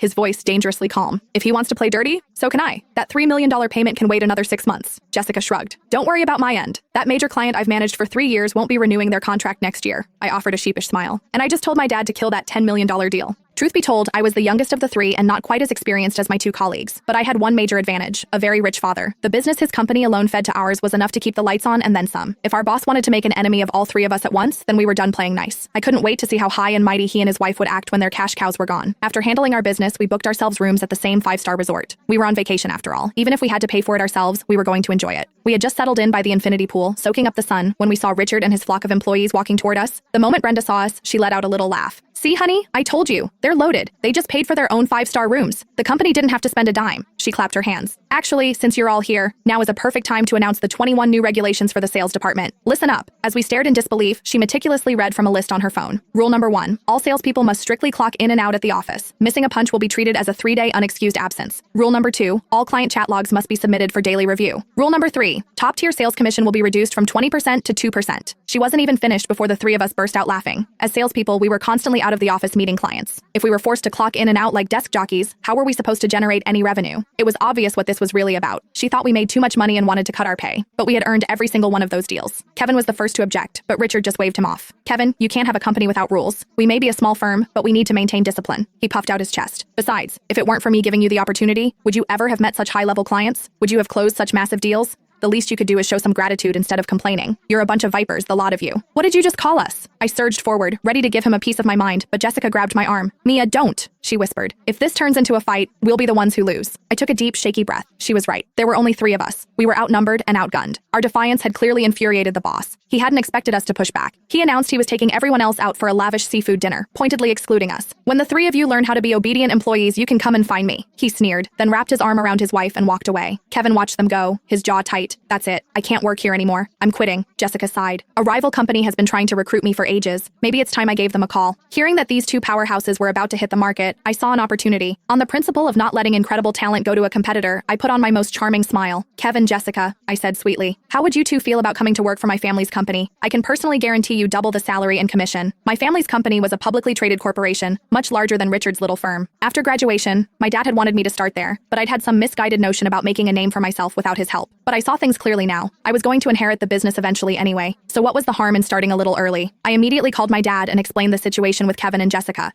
his voice dangerously calm. If he wants to play dirty, so can I. That $3 million payment can wait another 6 months. Jessica shrugged. Don't worry about my end. That major client I've managed for 3 years won't be renewing their contract next year. I offered a sheepish smile. And I just told my dad to kill that $10 million deal. Truth be told, I was the youngest of the three and not quite as experienced as my two colleagues, but I had one major advantage, a very rich father. The business his company alone fed to ours was enough to keep the lights on and then some. If our boss wanted to make an enemy of all three of us at once, then we were done playing nice. I couldn't wait to see how high and mighty he and his wife would act when their cash cows were gone. After handling our business, we booked ourselves rooms at the same 5-star resort. We were on vacation after all. Even if we had to pay for it ourselves, we were going to enjoy it. We had just settled in by the infinity pool, soaking up the sun, when we saw Richard and his flock of employees walking toward us. The moment Brenda saw us, she let out a little laugh. See, honey, I told you. They're loaded. They just paid for their own 5-star rooms. The company didn't have to spend a dime. She clapped her hands. Actually, since you're all here, now is a perfect time to announce the 21 new regulations for the sales department. Listen up. As we stared in disbelief, she meticulously read from a list on her phone. Rule number 1. All salespeople must strictly clock in and out at the office. Missing a punch will be treated as a 3-day unexcused absence. Rule number 2. All client chat logs must be submitted for daily review. Rule number 3. Top-tier sales commission will be reduced from 20% to 2%. She wasn't even finished before the three of us burst out laughing. As salespeople, we were constantly out of the office meeting clients. If we were forced to clock in and out like desk jockeys, how were we supposed to generate any revenue? It was obvious what this was really about. She thought we made too much money and wanted to cut our pay. But we had earned every single one of those deals. Kevin was the first to object, but Richard just waved him off. Kevin, you can't have a company without rules. We may be a small firm, but we need to maintain discipline. He puffed out his chest. Besides, if it weren't for me giving you the opportunity, would you ever have met such high-level clients? Would you have closed such massive deals? The least you could do is show some gratitude instead of complaining. You're a bunch of vipers, the lot of you. What did you just call us? I surged forward, ready to give him a piece of my mind, but Jessica grabbed my arm. Mia, don't, she whispered. If this turns into a fight, we'll be the ones who lose. I took a deep, shaky breath. She was right. There were only 3 of us. We were outnumbered and outgunned. Our defiance had clearly infuriated the boss. He hadn't expected us to push back. He announced he was taking everyone else out for a lavish seafood dinner, pointedly excluding us. When the 3 of you learn how to be obedient employees, you can come and find me. He sneered, then wrapped his arm around his wife and walked away. Kevin watched them go, his jaw tight. That's it. I can't work here anymore. I'm quitting. Jessica sighed. A rival company has been trying to recruit me for ages. Maybe it's time I gave them a call. Hearing that these 2 powerhouses were about to hit the market, I saw an opportunity. On the principle of not letting incredible talent go to a competitor, I put on my most charming smile. Kevin, Jessica, I said sweetly, how would you 2 feel about coming to work for my family's company? I can personally guarantee you double the salary and commission. My family's company was a publicly traded corporation, much larger than Richard's little firm. After graduation, my dad had wanted me to start there, but I'd had some misguided notion about making a name for myself without his help. But I saw things clearly now. I was going to inherit the business eventually anyway, so what was the harm in starting a little early? I immediately called my dad and explained the situation with Kevin and Jessica.